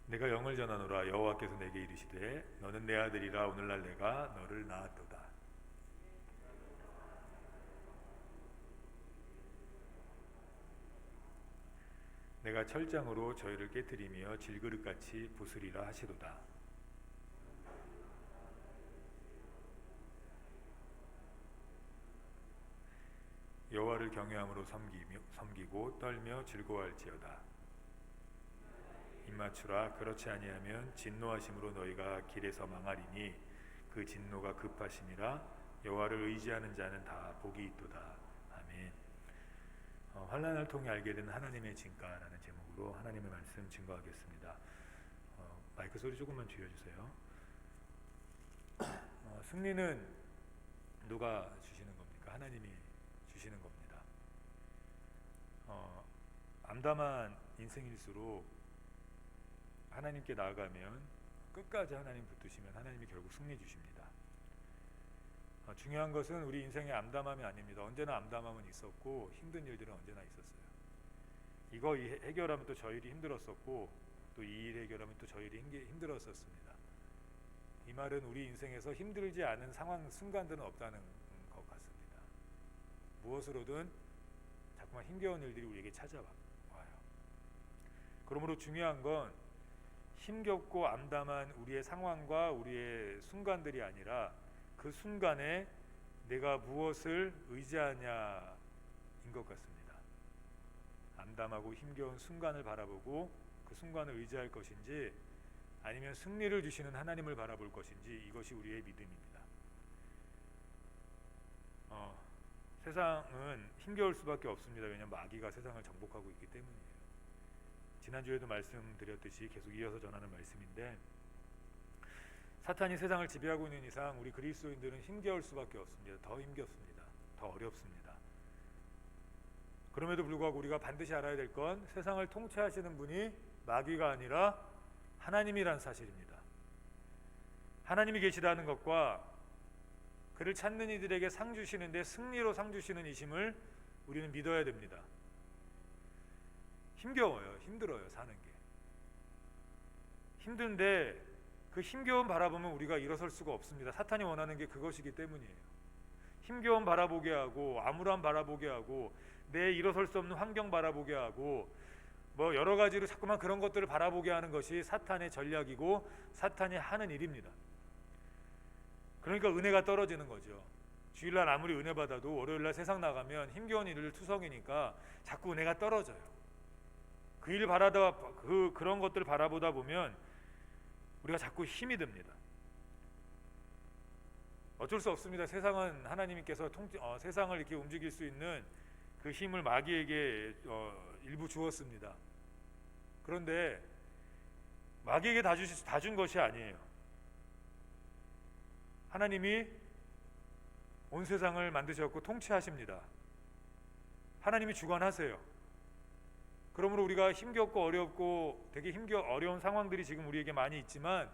내가 영을 전하노라. 여호와께서 내게 이르시되 너는 내 아들이라. 오늘날 내가 너를 낳았도다. 내가 철장으로 저희를 깨뜨리며 질그릇같이 부수리라 하시도다. 여호와를 경외함으로 섬기고 떨며 즐거워할지어다. 입맞추라. 그렇지 아니하면 진노하심으로 너희가 길에서 망하리니 그 진노가 급하심이라. 여호와를 의지하는 자는 다 복이 있도다. 아멘. 환난을 통해 알게 된 하나님의 진가라는 제목으로 하나님의 말씀 증거하겠습니다. 마이크 소리 조금만 줄여주세요. 승리는 누가 주시는 겁니까? 하나님이 주시는 겁니다. 암담한 인생일수록 하나님께 나아가면, 끝까지 하나님 붙드시면 하나님이 결국 승리 주십니다. 중요한 것은 우리 인생의 암담함이 아닙니다. 언제나 암담함은 있었고 힘든 일들은 언제나 있었어요. 이거 해결하면 또 저 일이 힘들었었고, 또 이 일 해결하면 또 저 일이 힘들었었습니다. 이 말은 우리 인생에서 힘들지 않은 상황, 순간들은 없다는 것 같습니다. 무엇으로든 자꾸만 힘겨운 일들이 우리에게 찾아와요. 그러므로 중요한 건 힘겹고 암담한 우리의 상황과 우리의 순간들이 아니라 그 순간에 내가 무엇을 의지하냐인 것 같습니다. 암담하고 힘겨운 순간을 바라보고 그 순간을 의지할 것인지, 아니면 승리를 주시는 하나님을 바라볼 것인지, 이것이 우리의 믿음입니다. 세상은 힘겨울 수밖에 없습니다. 왜냐하면 마귀가 세상을 정복하고 있기 때문이에요. 지난주에도 말씀드렸듯이 계속 이어서 전하는 말씀인데, 사탄이 세상을 지배하고 있는 이상 우리 그리스도인들은 힘겨울 수밖에 없습니다. 더 힘겹습니다. 더 어렵습니다. 그럼에도 불구하고 우리가 반드시 알아야 될 건, 세상을 통치하시는 분이 마귀가 아니라 하나님이란 사실입니다. 하나님이 계시다는 것과 그를 찾는 이들에게 상 주시는데 승리로 상 주시는 이심을 우리는 믿어야 됩니다. 힘겨워요. 힘들어요. 사는 게 힘든데 그 힘겨움 바라보면 우리가 일어설 수가 없습니다. 사탄이 원하는 게 그것이기 때문이에요. 힘겨움 바라보게 하고, 암울함 바라보게 하고, 내 일어설 수 없는 환경 바라보게 하고, 뭐 여러 가지로 자꾸만 그런 것들을 바라보게 하는 것이 사탄의 전략이고 사탄이 하는 일입니다. 그러니까 은혜가 떨어지는 거죠. 주일날 아무리 은혜 받아도 월요일날 세상 나가면 힘겨운 일을 투성이니까 자꾸 은혜가 떨어져요. 그 일 바라다 그런 것들을 바라보다 보면 우리가 자꾸 힘이 듭니다. 어쩔 수 없습니다. 세상은 하나님께서 세상을 이렇게 움직일 수 있는 그 힘을 마귀에게 일부 주었습니다. 그런데 마귀에게 다 준 것이 아니에요. 하나님이 온 세상을 만드셨고 통치하십니다. 하나님이 주관하세요. 그러므로 우리가 힘겹고 어렵고 되게 어려운 상황들이 지금 우리에게 많이 있지만,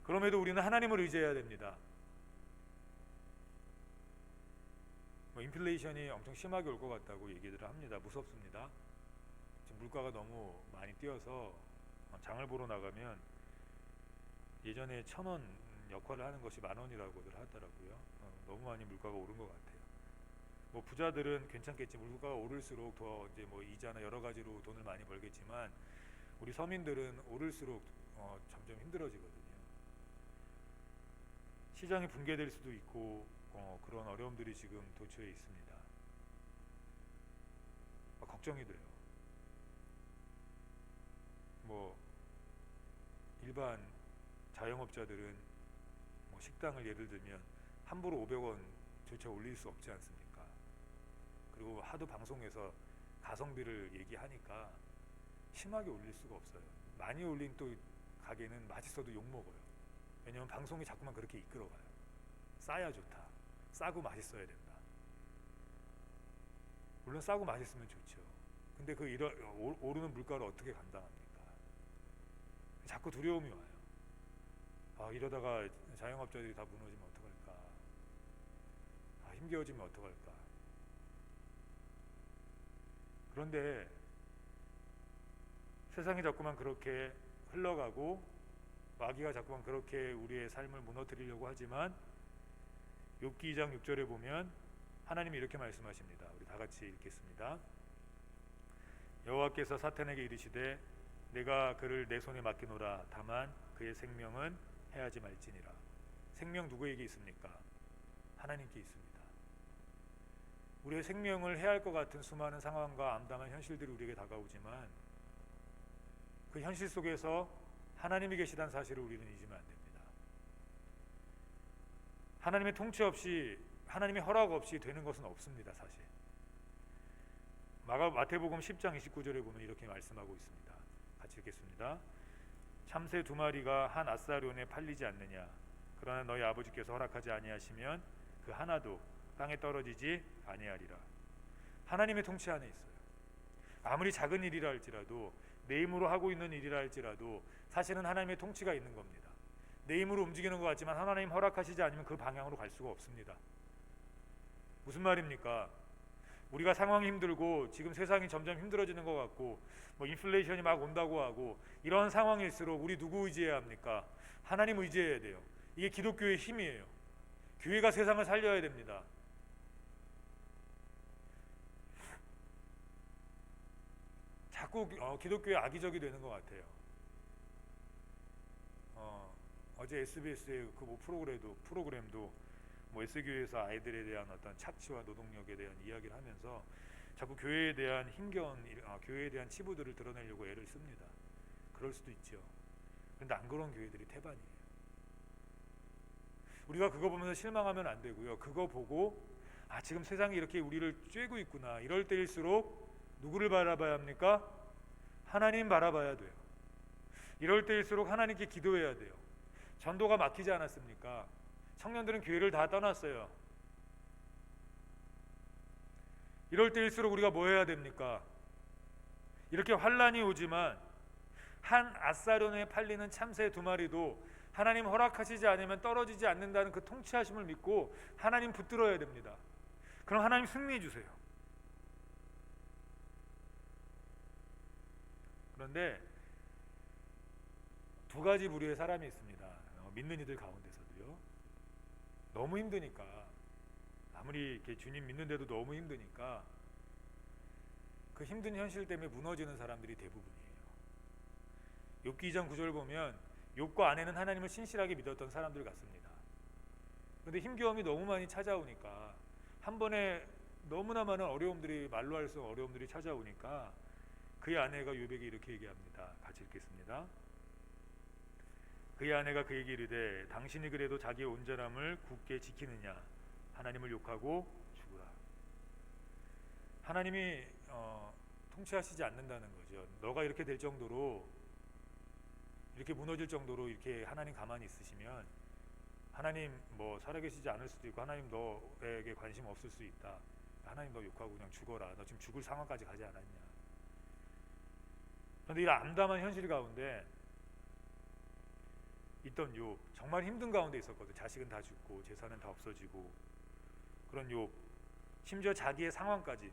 그럼에도 우리는 하나님을 의지해야 됩니다. 인플레이션이 엄청 심하게 올 것 같다고 얘기들을 합니다. 무섭습니다. 지금 물가가 너무 많이 뛰어서 장을 보러 나가면 예전에 1,000원 역할을 하는 것이 10,000원이라고들 하더라고요. 너무 많이 물가가 오른 것 같아요. 뭐 부자들은 괜찮겠지. 물가가 오를수록 더 이제 뭐 이자나 여러 가지로 돈을 많이 벌겠지만, 우리 서민들은 오를수록 점점 힘들어지거든요. 시장이 붕괴될 수도 있고 그런 어려움들이 지금 도처에 있습니다. 걱정이 돼요. 뭐 일반 자영업자들은 뭐 식당을 예를 들면 함부로 500원조차 올릴 수 없지 않습니까? 그리고 하도 방송에서 가성비를 얘기하니까 심하게 올릴 수가 없어요. 많이 올린 또 가게는 맛있어도 욕먹어요. 왜냐하면 방송이 자꾸만 그렇게 이끌어가요. 싸야 좋다. 싸고 맛있어야 된다. 물론 싸고 맛있으면 좋죠. 근데 그 오르는 물가를 어떻게 감당합니까? 자꾸 두려움이 와요. 이러다가 자영업자들이 다 무너지면 어떡할까? 힘겨워지면 어떡할까? 그런데 세상이 자꾸만 그렇게 흘러가고 마귀가 자꾸만 그렇게 우리의 삶을 무너뜨리려고 하지만 욥기 2장 6절에 보면 하나님이 이렇게 말씀하십니다. 우리 다 같이 읽겠습니다. 여호와께서 사탄에게 이르시되 내가 그를 내 손에 맡기노라. 다만 그의 생명은 해하지 말지니라. 생명 누구에게 있습니까? 하나님께 있습니다. 우리의 생명을 해할 것 같은 수많은 상황과 암담한 현실들이 우리에게 다가오지만 그 현실 속에서 하나님이 계시다는 사실을 우리는 잊으면 안 됩니다. 하나님의 통치 없이, 하나님의 허락 없이 되는 것은 없습니다. 사실 마태복음 10장 29절에 보면 이렇게 말씀하고 있습니다. 같이 읽겠습니다. 참새 2마리가 한 아사리온에 팔리지 않느냐. 그러나 너희 아버지께서 허락하지 아니하시면 그 하나도 땅에 떨어지지 아니하리라. 하나님의 통치 안에 있어요. 아무리 작은 일이라 할지라도, 내 힘으로 하고 있는 일이라 할지라도 사실은 하나님의 통치가 있는 겁니다. 내 힘으로 움직이는 것 같지만 하나님 허락하시지 않으면 그 방향으로 갈 수가 없습니다. 무슨 말입니까? 우리가 상황이 힘들고 지금 세상이 점점 힘들어지는 것 같고 인플레이션이 막 온다고 하고 이런 상황일수록 우리 누구 의지해야 합니까? 하나님 의지해야 돼요. 이게 기독교의 힘이에요. 교회가 세상을 살려야 됩니다. 자꾸 기독교의 악의적이 되는 것 같아요. 어제 SBS의 그 프로그램도 S교회에서 아이들에 대한 어떤 착취와 노동력에 대한 이야기를 하면서 자꾸 교회에 대한 힘겨운 교회에 대한 치부들을 드러내려고 애를 씁니다. 그럴 수도 있죠. 그런데 안 그런 교회들이 태반이에요. 우리가 그거 보면서 실망하면 안 되고요. 그거 보고 지금 세상이 이렇게 우리를 쬐고 있구나. 이럴 때일수록 누구를 바라봐야 합니까? 하나님 바라봐야 돼요. 이럴 때일수록 하나님께 기도해야 돼요. 전도가 막히지 않았습니까? 청년들은 교회를 다 떠났어요. 이럴 때일수록 우리가 뭐 해야 됩니까? 이렇게 환란이 오지만 한 아사론에 팔리는 참새 2마리도 하나님 허락하시지 않으면 떨어지지 않는다는 그 통치하심을 믿고 하나님 붙들어야 됩니다. 그럼 하나님 승리해 주세요. 그런데 두 가지 부류의 사람이 있습니다. 믿는 이들 가운데서도요. 너무 힘드니까, 아무리 이렇게 주님 믿는데도 너무 힘드니까 그 힘든 현실 때문에 무너지는 사람들이 대부분이에요. 욥기 2장 9절 보면 욥과 아내는 하나님을 신실하게 믿었던 사람들 같습니다. 그런데 힘겨움이 너무 많이 찾아오니까, 한 번에 너무나 많은 어려움들이, 말로 할 수 없는 어려움들이 찾아오니까 그의 아내가 욥에게 이렇게 얘기합니다. 같이 읽겠습니다. 그의 아내가 그에게 이르되 당신이 그래도 자기의 온전함을 굳게 지키느냐. 하나님을 욕하고 죽으라. 하나님이 통치하시지 않는다는 거죠. 너가 이렇게 될 정도로, 이렇게 무너질 정도로 이렇게 하나님 가만히 있으시면 하나님 살아계시지 않을 수도 있고 하나님 너에게 관심 없을 수 있다. 하나님 너 욕하고 그냥 죽어라. 너 지금 죽을 상황까지 가지 않았냐. 그런데 이 암담한 현실 가운데 있던 욥, 정말 힘든 가운데 있었거든. 자식은 다 죽고 재산은 다 없어지고 그런 욥, 심지어 자기의 상황까지,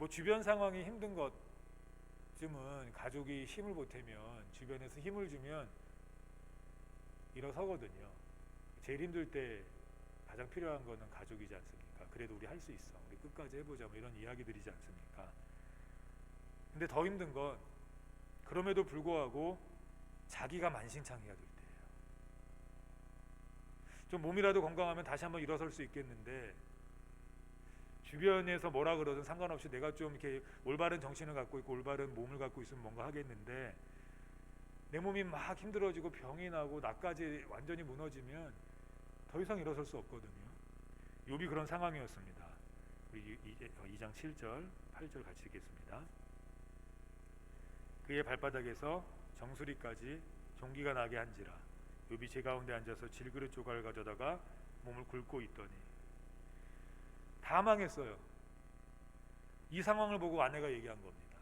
주변 상황이 힘든 것쯤은 가족이 힘을 보태면, 주변에서 힘을 주면 일어서거든요. 제일 힘들 때 가장 필요한 거는 가족이지 않습니까? 그래도 우리 할 수 있어, 우리 끝까지 해보자, 이런 이야기들이지 않습니까? 근데 더 힘든 건 그럼에도 불구하고 자기가 만신창이가 될 때예요. 좀 몸이라도 건강하면 다시 한번 일어설 수 있겠는데, 주변에서 뭐라 그러든 상관없이 내가 좀 이렇게 올바른 정신을 갖고 있고 올바른 몸을 갖고 있으면 뭔가 하겠는데, 내 몸이 막 힘들어지고 병이 나고 나까지 완전히 무너지면 더 이상 일어설 수 없거든요. 욥이 그런 상황이었습니다. 우리 2장 7절 8절 같이 읽겠습니다. 그의 발바닥에서 정수리까지 종기가 나게 한지라. 욥이 제 가운데 앉아서 질그릇 조각을 가져다가 몸을 긁고 있더니. 다 망했어요. 이 상황을 보고 아내가 얘기한 겁니다.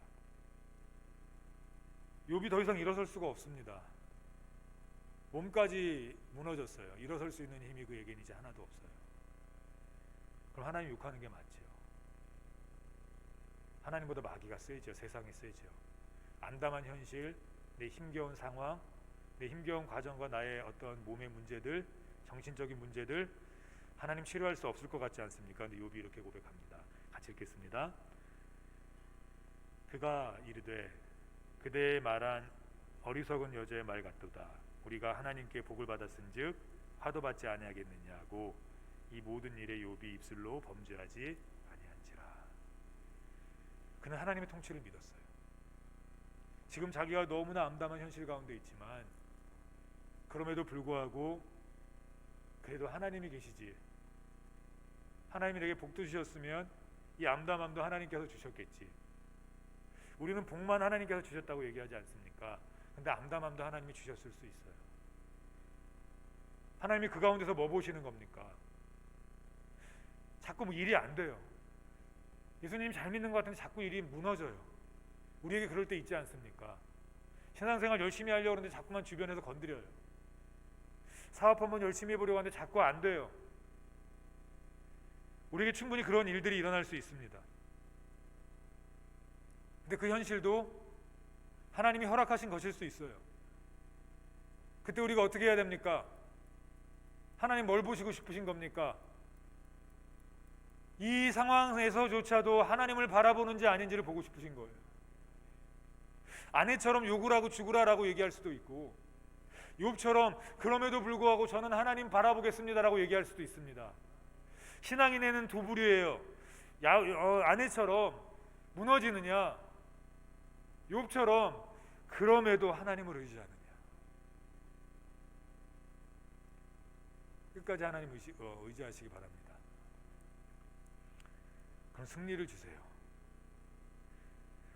욥이 더 이상 일어설 수가 없습니다. 몸까지 무너졌어요. 일어설 수 있는 힘이 그에게는 이제 하나도 없어요. 그럼 하나님 욕하는 게 맞죠. 하나님보다 마귀가 세죠. 세상이 세죠. 암담한 현실, 내 힘겨운 상황, 내 힘겨운 과정과 나의 어떤 몸의 문제들, 정신적인 문제들 하나님 치료할 수 없을 것 같지 않습니까? 근데 욥이 이렇게 고백합니다. 같이 읽겠습니다. 그가 이르되 그대의 말한 어리석은 여자의 말 같도다. 우리가 하나님께 복을 받았은즉 화도 받지 아니하겠느냐고 이 모든 일에 욥이 입술로 범죄하지 아니한지라. 그는 하나님의 통치를 믿었어요. 지금 자기가 너무나 암담한 현실 가운데 있지만 그럼에도 불구하고 그래도 하나님이 계시지, 하나님이 내게 복도 주셨으면 이 암담함도 하나님께서 주셨겠지. 우리는 복만 하나님께서 주셨다고 얘기하지 않습니까? 근데 암담함도 하나님이 주셨을 수 있어요. 하나님이 그 가운데서 뭐 보시는 겁니까? 자꾸 뭐 일이 안 돼요. 예수님 잘 믿는 것 같은데 자꾸 일이 무너져요. 우리에게 그럴 때 있지 않습니까? 신앙생활 열심히 하려고 하는데 자꾸만 주변에서 건드려요. 사업 한번 열심히 해보려고 하는데 자꾸 안 돼요. 우리에게 충분히 그런 일들이 일어날 수 있습니다. 근데 그 현실도 하나님이 허락하신 것일 수 있어요. 그때 우리가 어떻게 해야 됩니까? 하나님 뭘 보시고 싶으신 겁니까? 이 상황에서조차도 하나님을 바라보는지 아닌지를 보고 싶으신 거예요. 아내처럼 욕을 하고 죽으라라고 얘기할 수도 있고, 욥처럼 그럼에도 불구하고 저는 하나님 바라보겠습니다라고 얘기할 수도 있습니다. 신앙인에는 두 부류예요. 아내처럼 무너지느냐, 욥처럼 그럼에도 하나님을 의지하느냐. 끝까지 하나님 의지하시기 바랍니다. 그럼 승리를 주세요.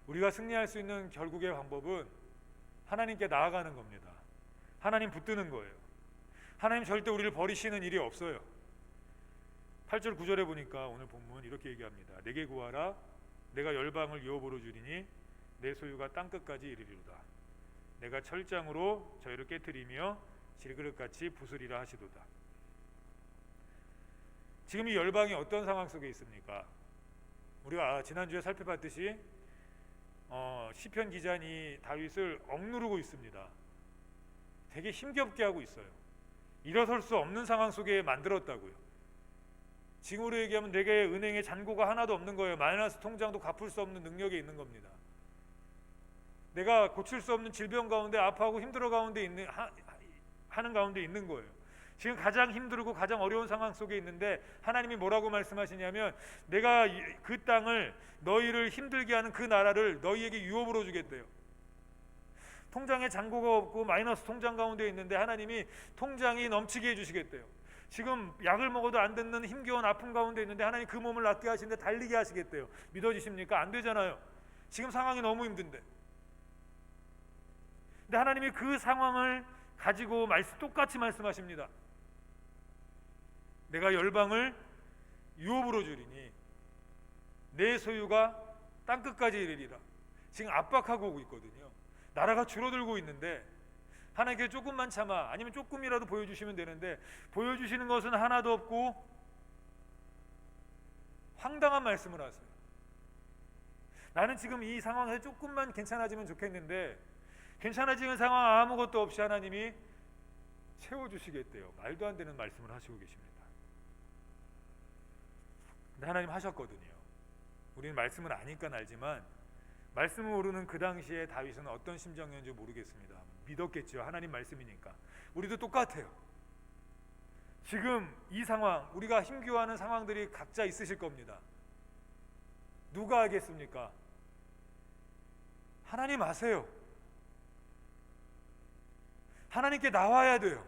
우리가 승리할 수 있는 결국의 방법은 하나님께 나아가는 겁니다. 하나님 붙드는 거예요. 하나님 절대 우리를 버리시는 일이 없어요. 8절 9절에 보니까 오늘 본문 이렇게 얘기합니다. 내게 구하라. 내가 열방을 유업으로 주리니 내 소유가 땅끝까지 이르리로다. 내가 철장으로 저희를 깨트리며 질그릇같이 부수리라 하시도다. 지금 이 열방이 어떤 상황 속에 있습니까? 우리가 지난주에 살펴봤듯이 시편 기자는 다윗을 억누르고 있습니다. 되게 힘겹게 하고 있어요. 일어설 수 없는 상황 속에 만들었다고요. 지금으로 얘기하면 내게 은행에 잔고가 하나도 없는 거예요. 마이너스 통장도 갚을 수 없는 능력에 있는 겁니다. 내가 고칠 수 없는 질병 가운데 아파하고 힘들어 가운데 하는 가운데 있는 거예요. 지금 가장 힘들고 가장 어려운 상황 속에 있는데 하나님이 뭐라고 말씀하시냐면 내가 그 땅을 너희를 힘들게 하는 그 나라를 너희에게 유업으로 주겠대요. 통장에 잔고가 없고 마이너스 통장 가운데 있는데 하나님이 통장이 넘치게 해주시겠대요. 지금 약을 먹어도 안 듣는 힘겨운 아픔 가운데 있는데 하나님 그 몸을 낫게 하시는데 달리게 하시겠대요. 믿어지십니까? 안 되잖아요. 지금 상황이 너무 힘든데. 근데 하나님이 그 상황을 가지고 똑같이 말씀하십니다. 내가 열방을 유업으로 주리니 내 소유가 땅끝까지 이르리라. 지금 압박하고 오고 있거든요. 나라가 줄어들고 있는데 하나님께 조금만 참아, 아니면 조금이라도 보여주시면 되는데 보여주시는 것은 하나도 없고 황당한 말씀을 하세요. 나는 지금 이 상황에서 조금만 괜찮아지면 좋겠는데 괜찮아지는 상황 아무것도 없이 하나님이 채워주시겠대요. 말도 안 되는 말씀을 하시고 계십니다. 근데 하나님 하셨거든요. 우리는 말씀을 아니까 알지만 말씀을 모르는 그 당시에 다윗은 어떤 심정이었는지 모르겠습니다. 믿었겠죠. 하나님 말씀이니까. 우리도 똑같아요. 지금 이 상황, 우리가 힘겨워하는 상황들이 각자 있으실 겁니다. 누가 알겠습니까? 하나님 아세요. 하나님께 나와야 돼요.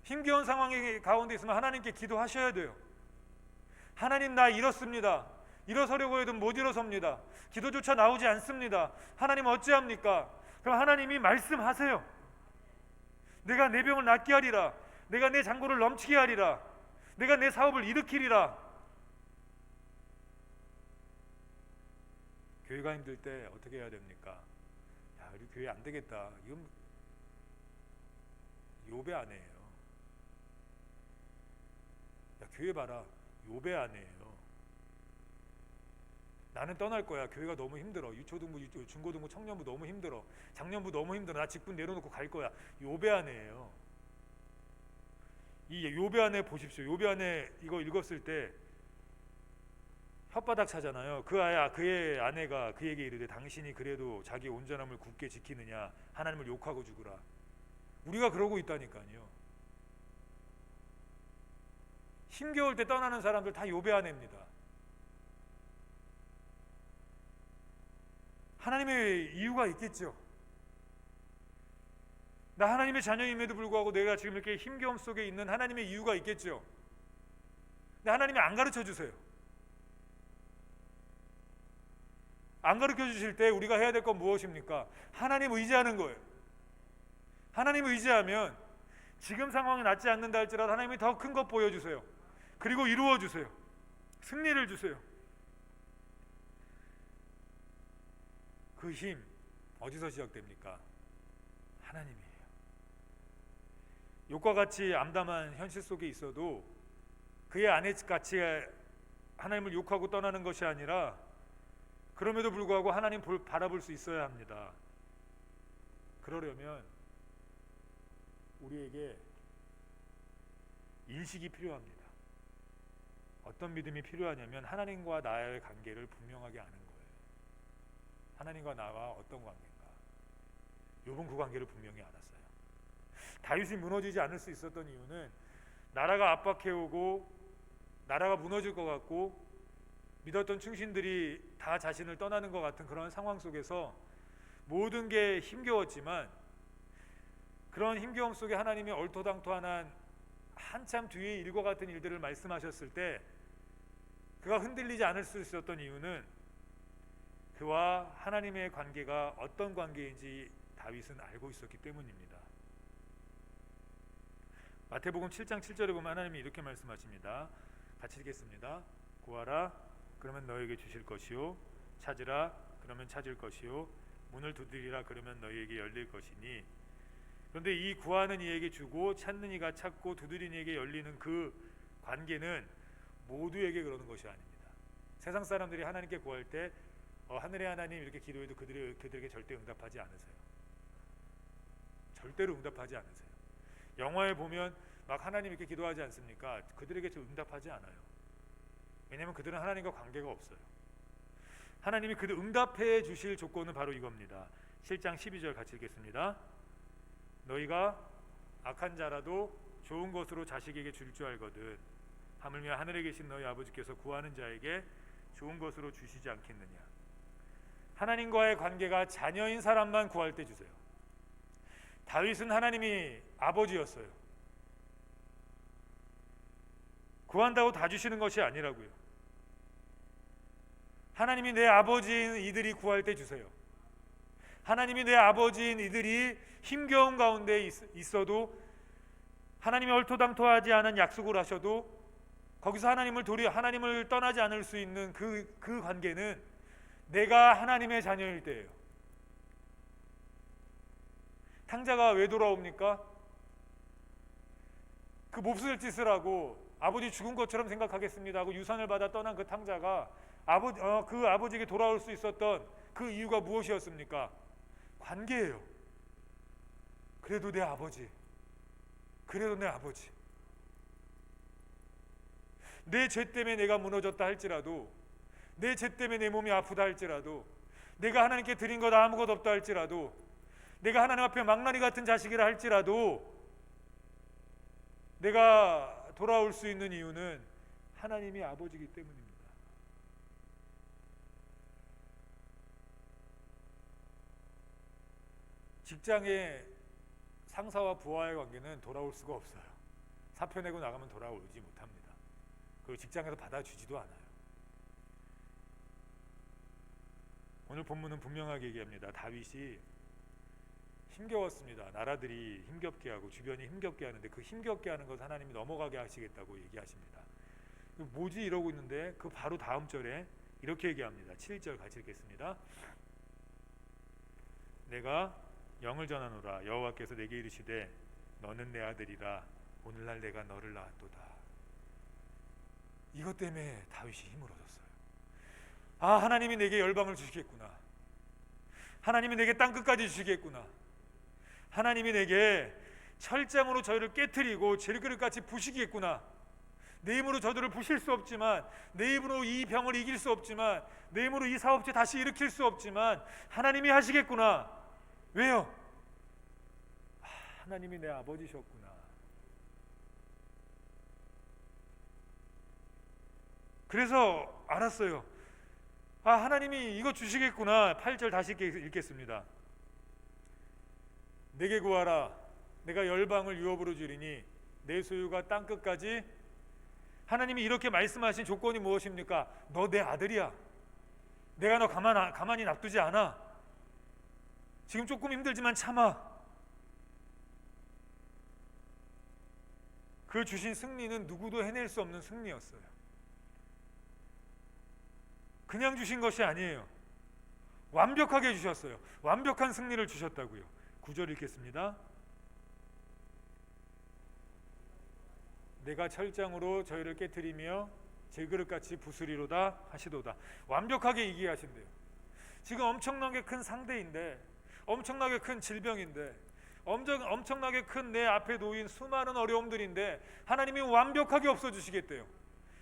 힘겨운 상황 가운데 있으면 하나님께 기도하셔야 돼요. 하나님, 나 이렇습니다. 일어서려고 해도 못 일어섭니다. 기도조차 나오지 않습니다. 하나님 어찌합니까? 그럼 하나님이 말씀하세요. 내가 내 병을 낫게 하리라. 내가 내 잔고를 넘치게 하리라. 내가 내 사업을 일으키리라. 교회가 힘들 때 어떻게 해야 됩니까? 야, 우리 교회 안 되겠다. 이건 욥의 아내예요. 야, 교회 봐라. 욥의 아내예요. 나는 떠날 거야. 교회가 너무 힘들어. 유초등부, 중고등부, 청년부 너무 힘들어. 장년부 너무 힘들어. 나 직분 내려놓고 갈 거야. 요배아내예요. 이 요배아내 보십시오. 요배아내 이거 읽었을 때 혓바닥 차잖아요. 그의 아내가 그에게 이르되 당신이 그래도 자기 온전함을 굳게 지키느냐 하나님을 욕하고 죽으라. 우리가 그러고 있다니까요. 힘겨울 때 떠나는 사람들 다 요배아내입니다. 하나님의 이유가 있겠죠. 나 하나님의 자녀임에도 불구하고 내가 지금 이렇게 힘겨움 속에 있는 하나님의 이유가 있겠죠. 근데 하나님이 안 가르쳐 주세요. 안 가르쳐 주실 때 우리가 해야 될 건 무엇입니까? 하나님 의지하는 거예요. 하나님 의지하면 지금 상황이 낫지 않는다 할지라도 하나님이 더 큰 것 보여주세요. 그리고 이루어 주세요. 승리를 주세요. 그 힘 어디서 시작됩니까? 하나님이에요. 욕과 같이 암담한 현실 속에 있어도 그의 아내같이 하나님을 욕하고 떠나는 것이 아니라 그럼에도 불구하고 하나님 바라볼 수 있어야 합니다. 그러려면 우리에게 인식이 필요합니다. 어떤 믿음이 필요하냐면 하나님과 나의 관계를 분명하게 아는 거예요. 하나님과 나와 어떤 관계인가. 욥은 그 관계를 분명히 알았어요. 다윗이 무너지지 않을 수 있었던 이유는 나라가 압박해오고 나라가 무너질 것 같고 믿었던 충신들이 다 자신을 떠나는 것 같은 그런 상황 속에서 모든 게 힘겨웠지만 그런 힘겨움 속에 하나님이 얼토당토한 한참 뒤에 일과 같은 일들을 말씀하셨을 때 그가 흔들리지 않을 수 있었던 이유는 그와 하나님의 관계가 어떤 관계인지 다윗은 알고 있었기 때문입니다. 마태복음 7장 7절에 보면 하나님이 이렇게 말씀하십니다. 같이 읽겠습니다. 구하라 그러면 너에게 주실 것이요 찾으라 그러면 찾을 것이요 문을 두드리라 그러면 너희에게 열릴 것이니. 그런데 이 구하는 이에게 주고 찾는 이가 찾고 두드리는 이에게 열리는 그 관계는 모두에게 그러는 것이 아닙니다. 세상 사람들이 하나님께 구할 때 하늘의 하나님 이렇게 기도해도 그들에게 절대 응답하지 않으세요. 절대로 응답하지 않으세요. 영화에 보면 막 하나님 이렇게 기도하지 않습니까? 그들에게 응답하지 않아요. 왜냐하면 그들은 하나님과 관계가 없어요. 하나님이 그들 응답해 주실 조건은 바로 이겁니다. 7장 12절 같이 읽겠습니다. 너희가 악한 자라도 좋은 것으로 자식에게 줄 줄 알거든 하물며 하늘에 계신 너희 아버지께서 구하는 자에게 좋은 것으로 주시지 않겠느냐. 하나님과의 관계가 자녀인 사람만 구할 때 주세요. 다윗은 하나님이 아버지였어요. 구한다고 다 주시는 것이 아니라고요. 하나님이 내 아버지인 이들이 구할 때 주세요. 하나님이 내 아버지인 이들이 힘겨운 가운데 있어도 하나님이 얼토당토하지 않은 약속을 하셔도 거기서 하나님을 떠나지 않을 수 있는 그 관계는 내가 하나님의 자녀일 때예요. 탕자가 왜 돌아옵니까? 그 몹쓸 짓을 하고 아버지 죽은 것처럼 생각하겠습니다 하고 유산을 받아 떠난 그 탕자가 그 아버지에게 돌아올 수 있었던 그 이유가 무엇이었습니까? 관계예요. 그래도 내 아버지, 그래도 내 아버지. 내 죄 때문에 내가 무너졌다 할지라도, 내 죄 때문에 내 몸이 아프다 할지라도, 내가 하나님께 드린 것 아무것도 없다 할지라도, 내가 하나님 앞에 망나니 같은 자식이라 할지라도 내가 돌아올 수 있는 이유는 하나님이 아버지이기 때문입니다. 직장의 상사와 부하의 관계는 돌아올 수가 없어요. 사표 내고 나가면 돌아오지 못합니다. 그리고 직장에서 받아주지도 않아요. 오늘 본문은 분명하게 얘기합니다. 다윗이 힘겨웠습니다. 나라들이 힘겹게 하고 주변이 힘겹게 하는데 그 힘겹게 하는 것을 하나님이 넘어가게 하시겠다고 얘기하십니다. 뭐지 이러고 있는데 그 바로 다음 절에 이렇게 얘기합니다. 7절 같이 읽겠습니다. 내가 영을 전하노라. 여호와께서 내게 이르시되 너는 내 아들이라. 오늘날 내가 너를 낳았도다. 이것 때문에 다윗이 힘을 얻었어요. 아, 하나님이 내게 열방을 주시겠구나. 하나님이 내게 땅끝까지 주시겠구나. 하나님이 내게 철장으로 저희를 깨트리고 질그릇같이 부시겠구나. 내 힘으로 저들을 부실 수 없지만, 내 힘으로 이 병을 이길 수 없지만, 내 힘으로 이 사업체 다시 일으킬 수 없지만 하나님이 하시겠구나. 왜요? 하나님이 내 아버지셨구나. 그래서 알았어요. 아, 하나님이 이거 주시겠구나. 8절 다시 읽겠습니다. 내게 구하라. 내가 열방을 유업으로 주리니 내 소유가 땅끝까지. 하나님이 이렇게 말씀하신 조건이 무엇입니까? 너 내 아들이야. 내가 너 가만히 놔두지 않아. 지금 조금 힘들지만 참아. 그 주신 승리는 누구도 해낼 수 없는 승리였어요. 그냥 주신 것이 아니에요. 완벽하게 주셨어요. 완벽한 승리를 주셨다고요. 9절 읽겠습니다. 내가 철장으로 저희를 깨트리며 질그릇같이 부수리로다 하시도다. 완벽하게 이기게 하신대요. 지금 엄청나게 큰 상대인데, 엄청나게 큰 질병인데, 엄청나게 큰 내 앞에 놓인 수많은 어려움들인데 하나님이 완벽하게 없어주시겠대요.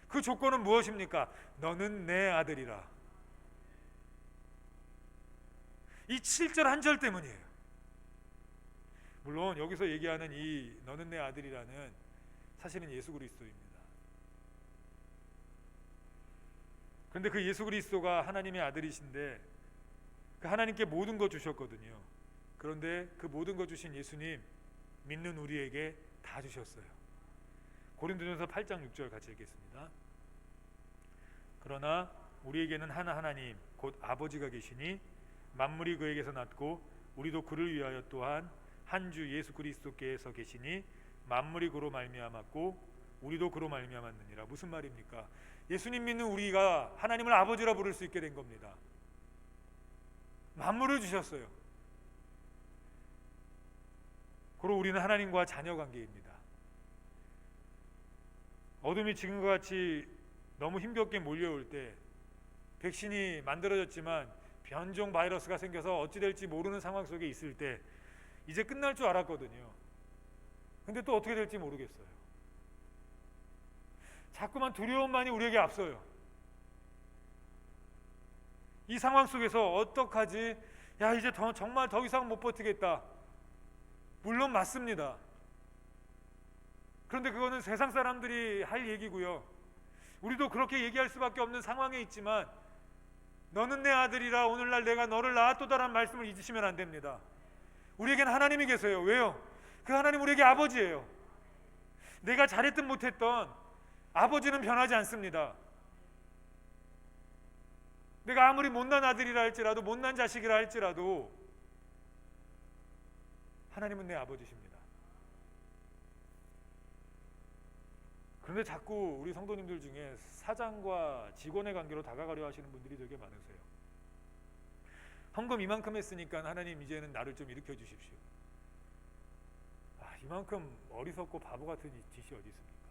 그 조건은 무엇입니까? 너는 내 아들이라. 이 7절 한 절 때문이에요. 물론 여기서 얘기하는 이 너는 내 아들이라는 사실은 예수 그리스도입니다. 그런데 그 예수 그리스도가 하나님의 아들이신데 그 하나님께 모든 거 주셨거든요. 그런데 그 모든 거 주신 예수님 믿는 우리에게 다 주셨어요. 고린도전서 8장 6절 같이 읽겠습니다. 그러나 우리에게는 하나님 곧 아버지가 계시니 만물이 그에게서 났고 우리도 그를 위하여 또한 한 주 예수 그리스도께서 계시니 만물이 그로 말미암았고 우리도 그로 말미암았느니라. 무슨 말입니까? 예수님 믿는 우리가 하나님을 아버지라 부를 수 있게 된 겁니다. 만물을 주셨어요. 그리고 우리는 하나님과 자녀 관계입니다. 어둠이 지금과 같이 너무 힘겹게 몰려올 때 백신이 만들어졌지만 변종 바이러스가 생겨서 어찌 될지 모르는 상황 속에 있을 때 이제 끝날 줄 알았거든요. 근데 또 어떻게 될지 모르겠어요. 자꾸만 두려움만이 우리에게 앞서요. 이 상황 속에서 어떡하지? 야, 이제 정말 더 이상 못 버티겠다. 물론 맞습니다. 그런데 그거는 세상 사람들이 할 얘기고요. 우리도 그렇게 얘기할 수밖에 없는 상황에 있지만 너는 내 아들이라 오늘날 내가 너를 낳았도다라는 말씀을 잊으시면 안 됩니다. 우리에게는 하나님이 계세요. 왜요? 그 하나님 우리에게 아버지예요. 내가 잘했든 못했던 아버지는 변하지 않습니다. 내가 아무리 못난 아들이라 할지라도 못난 자식이라 할지라도 하나님은 내 아버지십니다. 그런데 자꾸 우리 성도님들 중에 사장과 직원의 관계로 다가가려 하시는 분들이 되게 많으세요. 헌금 이만큼 했으니까 하나님 이제는 나를 좀 일으켜 주십시오. 이만큼 어리석고 바보 같은 짓이 어디 있습니까?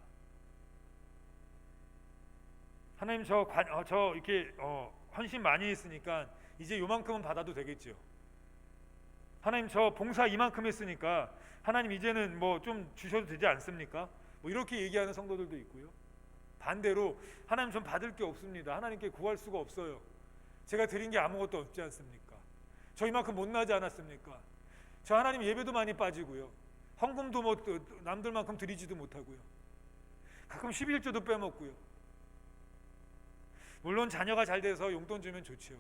하나님 저 이렇게 헌신 많이 했으니까 이제 요만큼은 받아도 되겠죠. 하나님 저 봉사 이만큼 했으니까 하나님 이제는 뭐 좀 주셔도 되지 않습니까? 뭐 이렇게 얘기하는 성도들도 있고요. 반대로 하나님 전 받을 게 없습니다. 하나님께 구할 수가 없어요. 제가 드린 게 아무것도 없지 않습니까? 저 이만큼 못나지 않았습니까? 저 하나님 예배도 많이 빠지고요. 헌금도 뭐 남들만큼 드리지도 못하고요. 가끔 11조도 빼먹고요. 물론 자녀가 잘 돼서 용돈 주면 좋죠.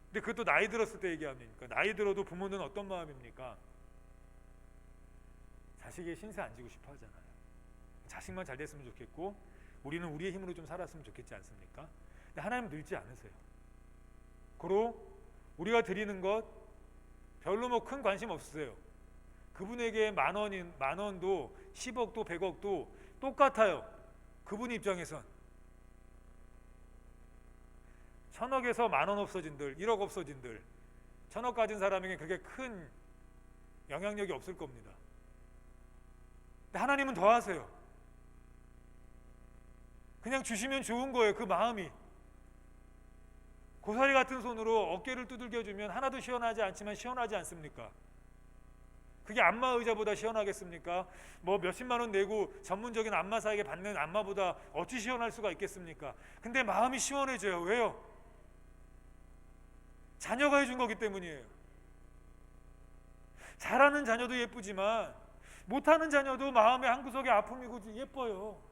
근데 그것도 나이 들었을 때 얘기합니까? 나이 들어도 부모는 어떤 마음입니까? 자식의 신세 안 지고 싶어 하잖아요. 자식만 잘 됐으면 좋겠고 우리는 우리의 힘으로 좀 살았으면 좋겠지 않습니까? 근데 하나님 늙지 않으세요. 그리고 우리가 드리는 것 별로 뭐 큰 관심 없으세요. 그분에게 만 원도 10억도 100억도 똑같아요. 그분 입장에선 1000억에서 만 원 없어진들 1억 없어진들 1000억 가진 사람에게 그게 큰 영향력이 없을 겁니다. 근데 하나님은 더 하세요. 그냥 주시면 좋은 거예요. 그 마음이. 고사리 같은 손으로 어깨를 두들겨 주면 하나도 시원하지 않지만 시원하지 않습니까? 그게 안마 의자보다 시원하겠습니까? 뭐 몇십만 원 내고 전문적인 안마사에게 받는 안마보다 어찌 시원할 수가 있겠습니까? 근데 마음이 시원해져요. 왜요? 자녀가 해준 거기 때문이에요. 잘하는 자녀도 예쁘지만 못하는 자녀도 마음의 한구석에 아픔이고 예뻐요.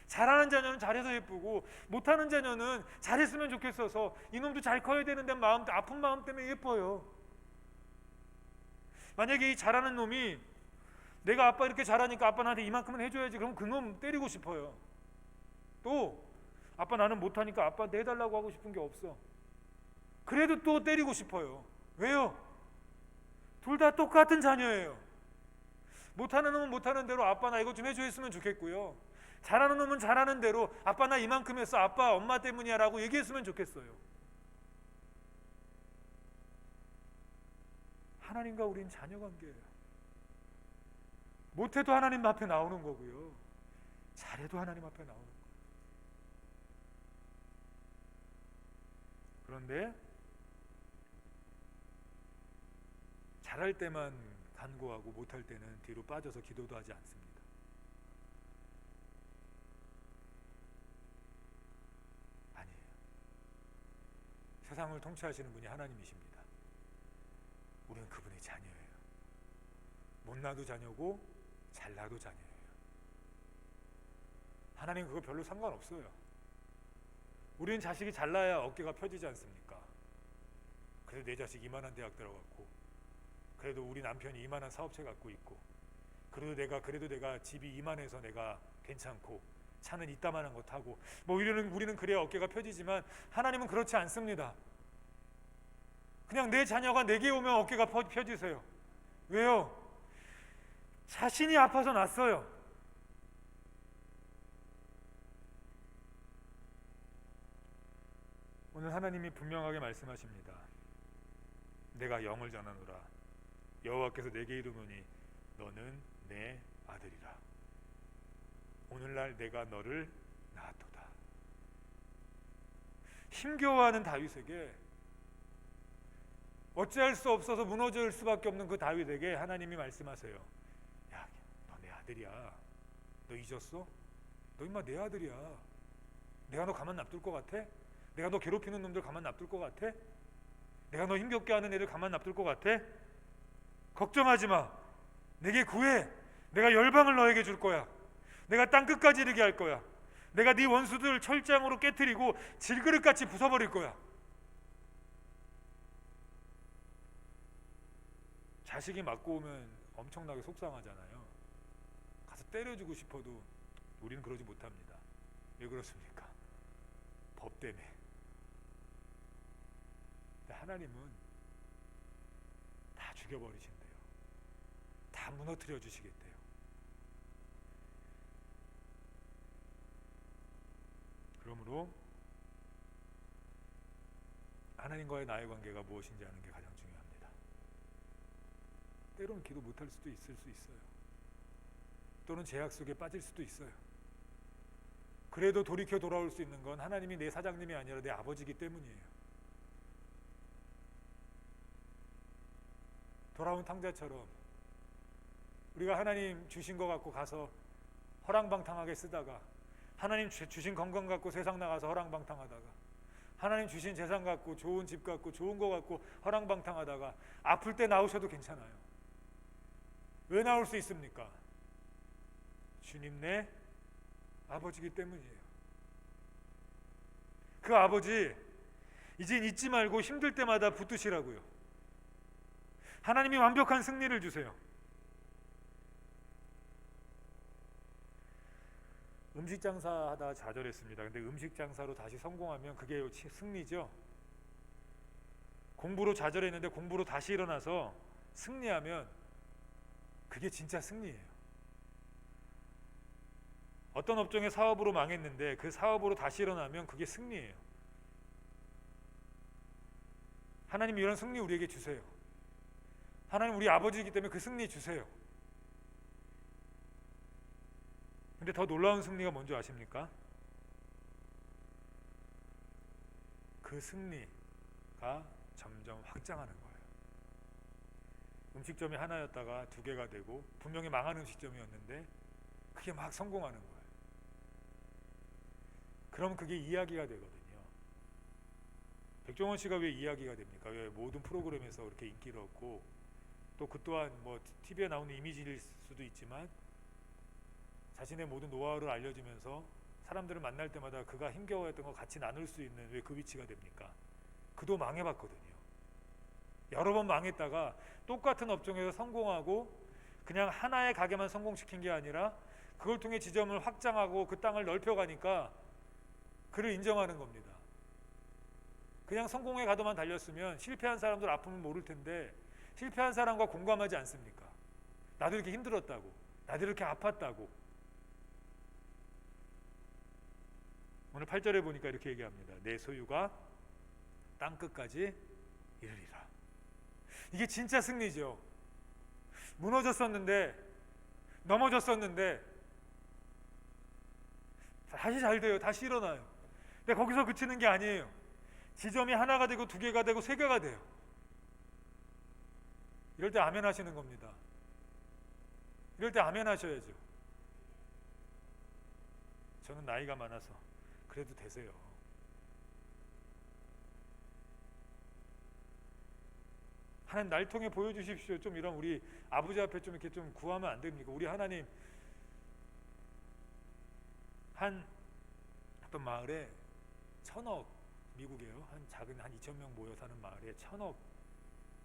잘하는 자녀는 잘해서 예쁘고 못하는 자녀는 잘했으면 좋겠어서 이놈도 잘 커야 되는데 마음, 아픈 마음 때문에 예뻐요. 만약에 이 잘하는 놈이 내가 아빠 이렇게 잘하니까 아빠 나한테 이만큼은 해줘야지, 그럼 그 놈 때리고 싶어요. 또 아빠 나는 못하니까 아빠한테 해달라고 하고 싶은 게 없어. 그래도 또 때리고 싶어요. 왜요? 둘 다 똑같은 자녀예요. 못하는 놈은 못하는 대로 아빠 나 이거 좀 해줘 했으면 좋겠고요, 잘하는 놈은 잘하는 대로 아빠 나 이만큼 했어, 아빠 엄마 때문이야 라고 얘기했으면 좋겠어요. 하나님과 우린 자녀관계예요. 못해도 하나님 앞에 나오는 거고요, 잘해도 하나님 앞에 나오는 거예요. 그런데 잘할 때만 간구하고 못할 때는 뒤로 빠져서 기도도 하지 않습니다. 아니에요. 세상을 통치하시는 분이 하나님이십니다. 우리는 그분의 자녀예요. 못나도 자녀고 잘나도 자녀예요. 하나님 그거 별로 상관없어요. 우리는 자식이 잘나야 어깨가 펴지지 않습니까? 그래도 내 자식 이만한 대학 들어갔고, 그래도 우리 남편이 이만한 사업체 갖고 있고, 그래도 내가 집이 이만해서 내가 괜찮고, 차는 이따만한 거 타고, 뭐 우리는 그래야 어깨가 펴지지만 하나님은 그렇지 않습니다. 그냥 내 자녀가 내게 오면 어깨가 펴지세요. 왜요? 자신이 아파서 낳았어요. 오늘 하나님이 분명하게 말씀하십니다. 내가 영을 전하노라. 여호와께서 내게 이르노니 너는 내 아들이라. 오늘날 내가 너를 낳았도다. 힘겨워하는 다윗에게, 어찌할 수 없어서 무너질 수밖에 없는 그 다윗에게 하나님이 말씀하세요. 야, 너 내 아들이야. 너 잊었어? 너 임마 내 아들이야. 내가 너 가만 놔둘 것 같아? 내가 너 괴롭히는 놈들 가만 놔둘 것 같아? 내가 너 힘겹게 하는 애들 가만 놔둘 것 같아? 걱정하지 마. 내게 구해. 내가 열방을 너에게 줄 거야. 내가 땅 끝까지 이르게 할 거야. 내가 네 원수들 철장으로 깨트리고 질그릇같이 부숴버릴 거야. 자식이 맞고 오면 엄청나게 속상하잖아요. 가서 때려주고 싶어도 우리는 그러지 못합니다. 왜 그렇습니까? 법 때문에. 근데 하나님은 다 죽여버리신대요. 다 무너뜨려 주시겠대요. 그러므로 하나님과의 나의 관계가 무엇인지 아는 게 가장 중요합니다. 때로는 기도 못할 수도 있을 수 있어요. 또는 제약 속에 빠질 수도 있어요. 그래도 돌이켜 돌아올 수 있는 건 하나님이 내 사장님이 아니라 내 아버지이기 때문이에요. 돌아온 탕자처럼 우리가 하나님 주신 거 갖고 가서 허랑방탕하게 쓰다가, 하나님 주신 건강 갖고 세상 나가서 허랑방탕하다가, 하나님 주신 재산 갖고 좋은 집 갖고 좋은 거 갖고 허랑방탕하다가 아플 때 나오셔도 괜찮아요. 왜 나올 수 있습니까? 주님 내 아버지이기 때문이에요. 그 아버지 이젠 잊지 말고 힘들 때마다 붙드시라고요. 하나님이 완벽한 승리를 주세요. 음식 장사하다 좌절했습니다. 근데 음식 장사로 다시 성공하면 그게 승리죠. 공부로 좌절했는데 공부로 다시 일어나서 승리하면 그게 진짜 승리예요. 어떤 업종의 사업으로 망했는데 그 사업으로 다시 일어나면 그게 승리예요. 하나님 이런 승리 우리에게 주세요. 하나님 우리 아버지이기 때문에 그 승리 주세요. 근데 더 놀라운 승리가 뭔지 아십니까? 그 승리가 점점 확장하는 거예요. 음식점이 하나였다가 두 개가 되고 분명히 망한 음식점이었는데 그게 막 성공하는 거예요. 그럼 그게 이야기가 되거든요. 백종원 씨가 왜 이야기가 됩니까? 왜 모든 프로그램에서 그렇게 인기를 얻고 또 그 또한 뭐 TV에 나오는 이미지일 수도 있지만 자신의 모든 노하우를 알려주면서 사람들을 만날 때마다 그가 힘겨워했던 거 같이 나눌 수 있는 왜 그 위치가 됩니까? 그도 망해봤거든요. 여러 번 망했다가 똑같은 업종에서 성공하고 그냥 하나의 가게만 성공시킨 게 아니라 그걸 통해 지점을 확장하고 그 땅을 넓혀가니까 그를 인정하는 겁니다. 그냥 성공의 가도만 달렸으면 실패한 사람들 아픔을 모를 텐데 실패한 사람과 공감하지 않습니까? 나도 이렇게 힘들었다고, 나도 이렇게 아팠다고. 오늘 8절에 보니까 이렇게 얘기합니다. 내 소유가 땅끝까지 이르리라. 이게 진짜 승리죠. 무너졌었는데, 넘어졌었는데 다시 잘 돼요. 다시 일어나요. 근데 거기서 그치는 게 아니에요. 지점이 하나가 되고 두 개가 되고 세 개가 돼요. 이럴 때 아멘 하시는 겁니다. 이럴 때 아멘 하셔야죠. 저는 나이가 많아서 그래도 되세요. 하나님 날 통해 보여주십시오. 좀 이런 우리 아버지 앞에 좀 이렇게 좀 구하면 안 됩니까? 우리 하나님 한 어떤 마을에 1,000억, 미국에요. 한 작은 한 2,000명 모여 사는 마을에 1,000억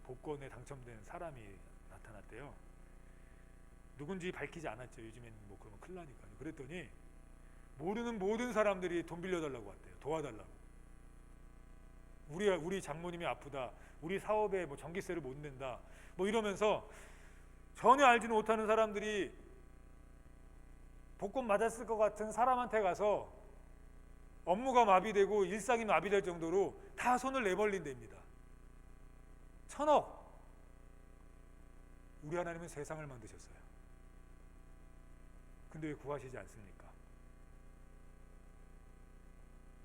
복권에 당첨된 사람이 나타났대요. 누군지 밝히지 않았죠. 요즘엔 뭐 그러면 큰일 나니까요. 그랬더니 모르는 모든 사람들이 돈 빌려달라고 왔대요. 도와달라고. 우리 장모님이 아프다. 우리 사업에 뭐 전기세를 못 낸다. 뭐 이러면서 전혀 알지는 못하는 사람들이 복권 맞았을 것 같은 사람한테 가서 업무가 마비되고 일상이 마비될 정도로 다 손을 내벌린답니다. 1,000억. 우리 하나님은 세상을 만드셨어요. 근데 왜 구하시지 않습니까?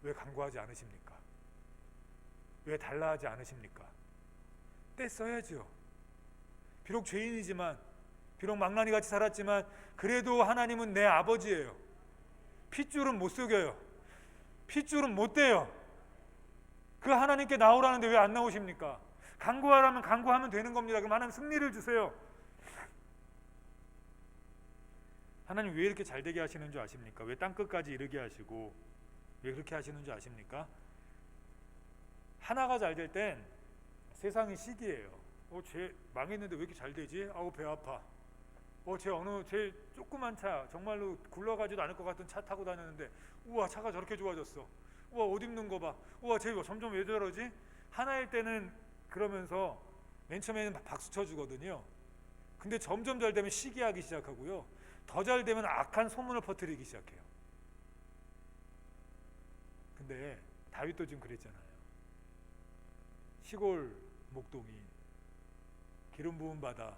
왜 간구하지 않으십니까? 왜 달라 하지 않으십니까? 때 써야죠. 비록 죄인이지만, 비록 망나니같이 살았지만 그래도 하나님은 내 아버지예요. 핏줄은 못 속여요. 핏줄은 못 떼요. 그 하나님께 나오라는데 왜 안 나오십니까? 간구하라면 간구하면 되는 겁니다. 그럼 하나님 승리를 주세요. 하나님 왜 이렇게 잘 되게 하시는 줄 아십니까? 왜 땅끝까지 이르게 하시고 왜 그렇게 하시는 줄 아십니까? 하나가 잘 될 땐 세상이 시기예요. 쟤 망했는데 왜 이렇게 잘 되지? 아우 배 아파. 쟤 조그만 차, 정말로 굴러가지도 않을 것 같은 차 타고 다녔는데 우와 차가 저렇게 좋아졌어. 우와 옷 입는 거 봐. 우와 쟤 점점 왜 저러지? 하나일 때는 그러면서 맨 처음에는 박수 쳐주거든요. 근데 점점 잘 되면 시기하기 시작하고요. 더 잘 되면 악한 소문을 퍼뜨리기 시작해요. 근데 다윗도 지금 그랬잖아요. 시골 목동이 기름 부음 받아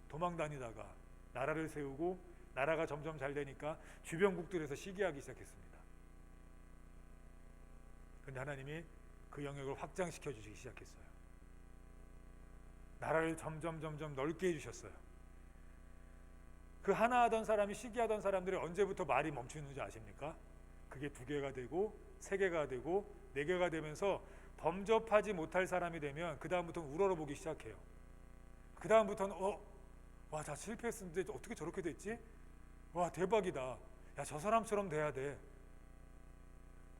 도망 다니다가 나라를 세우고 나라가 점점 잘 되니까 주변국들에서 시기하기 시작했습니다. 근데 하나님이 그 영역을 확장시켜 주시기 시작했어요. 나라를 점점 넓게 해주셨어요. 그 하나 하던 사람이 시기하던 사람들이 언제부터 말이 멈추는지 아십니까? 그게 2개가 되고 3개가 되고 4개가 되면서 범접하지 못할 사람이 되면 그 다음부터는 우러러보기 시작해요. 그 다음부터는 와, 다 실패했는데 어떻게 저렇게 됐지? 와, 대박이다. 야, 저 사람처럼 돼야 돼.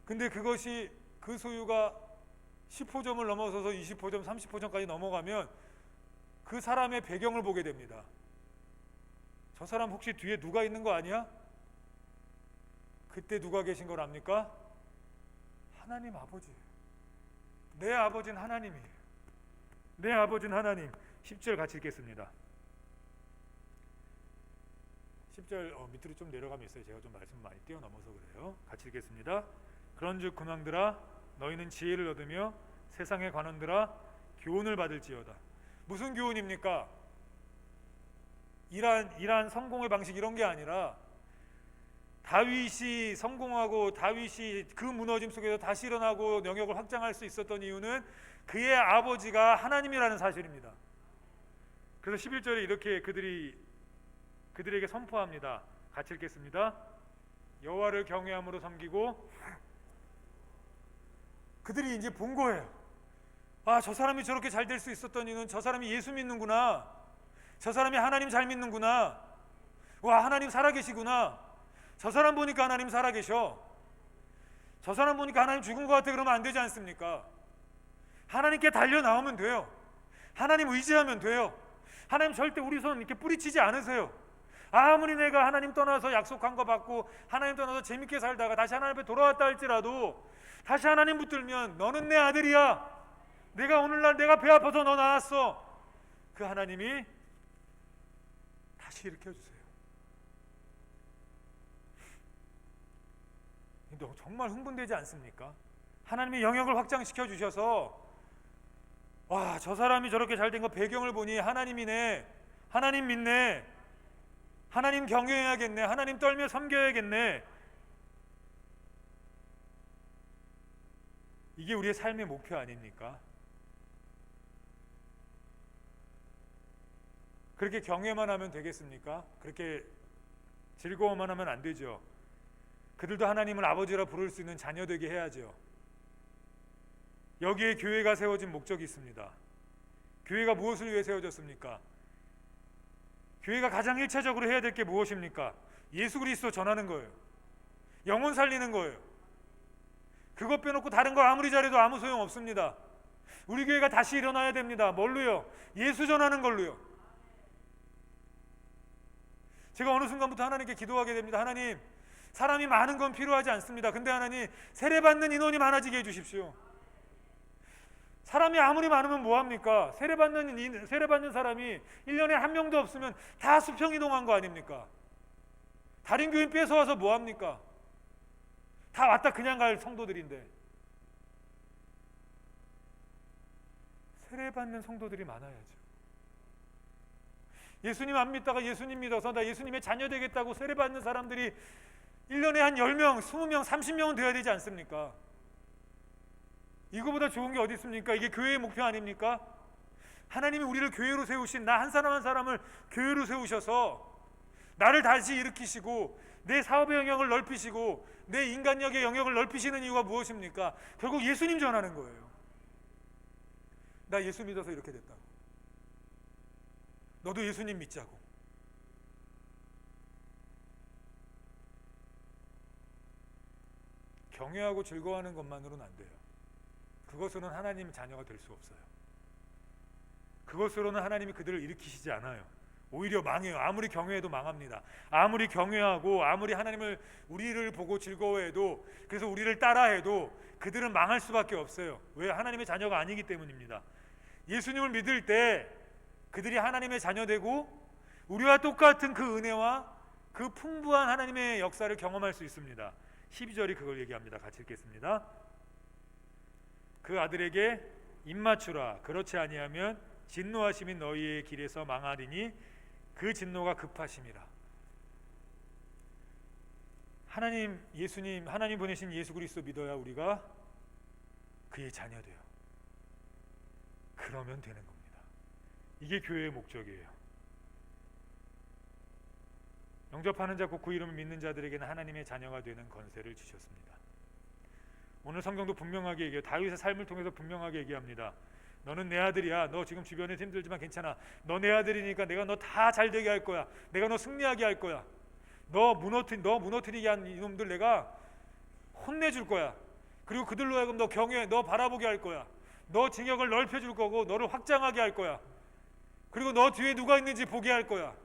근데 그것이 그 소유가 10호점을 넘어서서 20호점, 30호점까지 넘어가면 그 사람의 배경을 보게 됩니다. 저 사람 혹시 뒤에 누가 있는 거 아니야? 그때 누가 계신 걸 압니까? 하나님 아버지예요. 내 아버지는 하나님이에요. 내 아버지는 하나님. 10절 같이 읽겠습니다. 10절 밑으로 좀 내려가면 있어요. 제가 좀 말씀 많이 뛰어넘어서 그래요. 같이 읽겠습니다. 그런즉 군왕들아 너희는 지혜를 얻으며 세상의 관원들아 교훈을 받을지어다. 무슨 교훈입니까? 이러한 성공의 방식 이런 게 아니라 다윗이 성공하고 다윗이 그 무너짐 속에서 다시 일어나고 영역을 확장할 수 있었던 이유는 그의 아버지가 하나님이라는 사실입니다. 그래서 11절에 이렇게 그들에게 선포합니다. 같이 읽겠습니다. 여호와를 경외함으로 섬기고. 그들이 이제 본 거예요. 아, 저 사람이 저렇게 잘 될 수 있었던 이유는 저 사람이 예수 믿는구나. 저 사람이 하나님 잘 믿는구나. 와, 하나님 살아계시구나. 저 사람 보니까 하나님 살아계셔. 저 사람 보니까 하나님 죽은 것 같아. 그러면 안 되지 않습니까? 하나님께 달려 나오면 돼요. 하나님 의지하면 돼요. 하나님 절대 우리 손 이렇게 뿌리치지 않으세요. 아무리 내가 하나님 떠나서 약속한 거 받고 하나님 떠나서 재밌게 살다가 다시 하나님 앞에 돌아왔다 할지라도 다시 하나님 붙들면 너는 내 아들이야. 내가 오늘날 내가 배 아파서 너 낳았어. 그 하나님이 다시 일으켜주세요. 정말 흥분되지 않습니까? 하나님이 영역을 확장시켜 주셔서 와, 저 사람이 저렇게 잘된 거 배경을 보니 하나님이네. 하나님 믿네. 하나님 경외해야겠네. 하나님 떨며 섬겨야겠네. 이게 우리의 삶의 목표 아닙니까? 그렇게 경외만 하면 되겠습니까? 그렇게 즐거워만 하면 안 되죠. 그들도 하나님을 아버지라 부를 수 있는 자녀 되게 해야죠. 여기에 교회가 세워진 목적이 있습니다. 교회가 무엇을 위해 세워졌습니까? 교회가 가장 1차적으로 해야 될 게 무엇입니까? 예수 그리스도 전하는 거예요. 영혼 살리는 거예요. 그것 빼놓고 다른 거 아무리 잘해도 아무 소용 없습니다. 우리 교회가 다시 일어나야 됩니다. 뭘로요? 예수 전하는 걸로요. 제가 어느 순간부터 하나님께 기도하게 됩니다. 하나님, 사람이 많은 건 필요하지 않습니다. 근데 하나님, 세례받는 인원이 많아지게 해주십시오. 사람이 아무리 많으면 뭐합니까? 세례받는 사람이 1년에 한 명도 없으면 다 수평이동한 거 아닙니까? 다른 교인 뺏어와서 뭐합니까? 다 왔다 그냥 갈 성도들인데. 세례받는 성도들이 많아야죠. 예수님 안 믿다가 예수님 믿어서 나 예수님의 자녀 되겠다고 세례받는 사람들이 1년에 한 10명, 20명, 30명은 되어야 되지 않습니까? 이거보다 좋은 게 어디 있습니까? 이게 교회의 목표 아닙니까? 하나님이 우리를 교회로 세우신 나 한 사람 한 사람을 교회로 세우셔서 나를 다시 일으키시고 내 사업의 영역을 넓히시고 내 인간력의 영역을 넓히시는 이유가 무엇입니까? 결국 예수님 전하는 거예요. 나 예수 믿어서 이렇게 됐다고. 너도 예수님 믿자고. 경외하고 즐거워하는 것만으로는 안 돼요. 그것으로는 하나님 자녀가 될 수 없어요. 그것으로는 하나님이 그들을 일으키시지 않아요. 오히려 망해요. 아무리 경외해도 망합니다. 아무리 경외하고 아무리 하나님을 우리를 보고 즐거워해도 그래서 우리를 따라해도 그들은 망할 수밖에 없어요. 왜? 하나님의 자녀가 아니기 때문입니다. 예수님을 믿을 때 그들이 하나님의 자녀 되고 우리와 똑같은 그 은혜와 그 풍부한 하나님의 역사를 경험할 수 있습니다. 12절이 그걸 얘기합니다. 같이 읽겠습니다. 그 아들에게 입맞추라. 그렇지 아니하면 진노하심이 너희의 길에서 망하리니 그 진노가 급하심이라. 하나님, 예수님, 하나님 보내신 예수 그리스도 믿어야 우리가 그의 자녀 돼요. 그러면 되는 겁니다. 이게 교회의 목적이에요. 영접하는 자 곧 그 이름을 믿는 자들에게는 하나님의 자녀가 되는 권세를 주셨습니다. 오늘 성경도 분명하게 얘기해요. 다윗의 삶을 통해서 분명하게 얘기합니다. 너는 내 아들이야. 너 지금 주변에 힘들지만 괜찮아. 너 내 아들이니까 내가 너 다 잘되게 할 거야. 내가 너 승리하게 할 거야. 너 무너뜨리게 한 이놈들 내가 혼내줄 거야. 그리고 그들로 하여금 너 경외, 너 바라보게 할 거야. 너 징역을 넓혀줄 거고 너를 확장하게 할 거야. 그리고 너 뒤에 누가 있는지 보게 할 거야.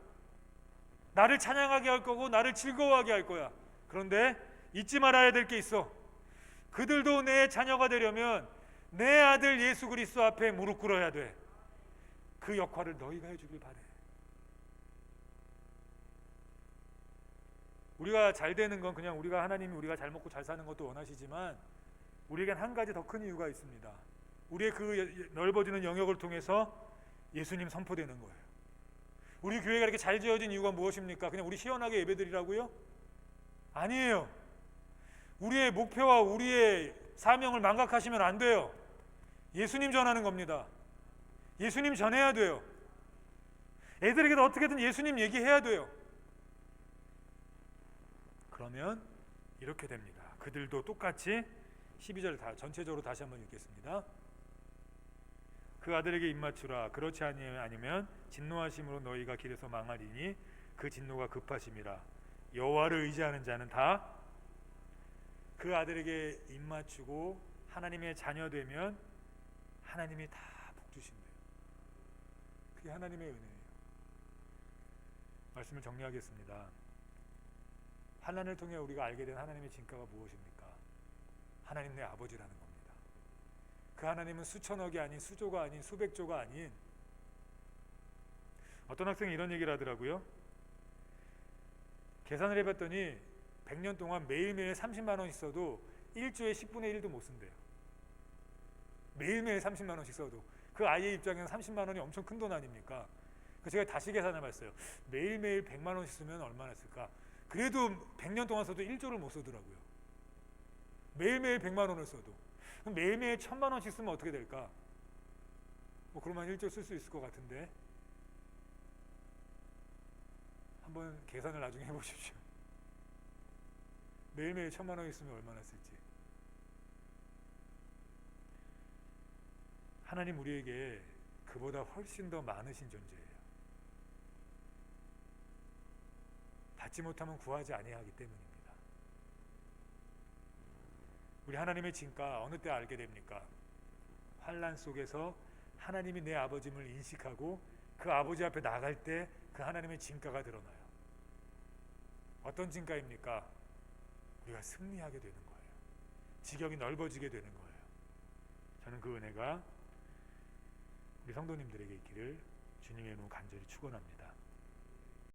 나를 찬양하게 할 거고 나를 즐거워하게 할 거야. 그런데 잊지 말아야 될 게 있어. 그들도 내 자녀가 되려면 내 아들 예수 그리스도 앞에 무릎 꿇어야 돼. 그 역할을 너희가 해주길 바래. 우리가 잘 되는 건 그냥 우리가 하나님이 우리가 잘 먹고 잘 사는 것도 원하시지만 우리에겐 한 가지 더 큰 이유가 있습니다. 우리의 그 넓어지는 영역을 통해서 예수님 선포되는 거예요. 우리 교회가 이렇게 잘 지어진 이유가 무엇입니까? 그냥 우리 시원하게 예배드리라고요? 아니에요. 우리의 목표와 우리의 사명을 망각하시면 안 돼요. 예수님 전하는 겁니다. 예수님 전해야 돼요. 애들에게도 어떻게든 예수님 얘기해야 돼요. 그러면 이렇게 됩니다. 그들도 똑같이 12절 다 전체적으로 다시 한번 읽겠습니다. 그 아들에게 입맞추라. 그렇지 아니면 진노하심으로 너희가 길에서 망하리니 그 진노가 급하심이라. 여호와를 의지하는 자는 다 그 아들에게 입맞추고 하나님의 자녀 되면 하나님이 다 복 주신대요. 그게 하나님의 은혜예요. 말씀을 정리하겠습니다. 환난을 통해 우리가 알게 된 하나님의 진가가 무엇입니까? 하나님 내 아버지라는 겁니다. 그 하나님은 수천억이 아닌 수조가 아닌 수백조가 아닌, 어떤 학생이 이런 얘기를 하더라고요. 계산을 해봤더니 100년 동안 매일매일 30만 원씩 써도 1조에 10분의 1도 못 쓴대요. 매일매일 30만 원씩 써도. 그 아이의 입장에는 30만 원이 엄청 큰 돈 아닙니까? 제가 다시 계산을 해봤어요. 매일매일 100만 원씩 쓰면 얼마나 쓸까? 그래도 100년 동안 써도 1조를 못 쓰더라고요. 매일매일 100만 원을 써도. 그럼 매일매일 1000만 원씩 쓰면 어떻게 될까? 그러면 1조 쓸 수 있을 것 같은데, 한번 계산을 나중에 해보십시오. 매일매일 1000만 원 있으면 얼마나 쓸지. 하나님 우리에게 그보다 훨씬 더 많으신 존재예요. 받지 못하면 구하지 아니하기 때문입니다. 우리 하나님의 진가 어느 때 알게 됩니까? 환난 속에서 하나님이 내 아버지임을 인식하고 그 아버지 앞에 나갈 때 그 하나님의 진가가 드러나요. 어떤 진가입니까? 우리가 승리하게 되는 거예요. 지경이 넓어지게 되는 거예요. 저는 그 은혜가 우리 성도님들에게 있기를 주님의 이름으로 간절히 축원합니다.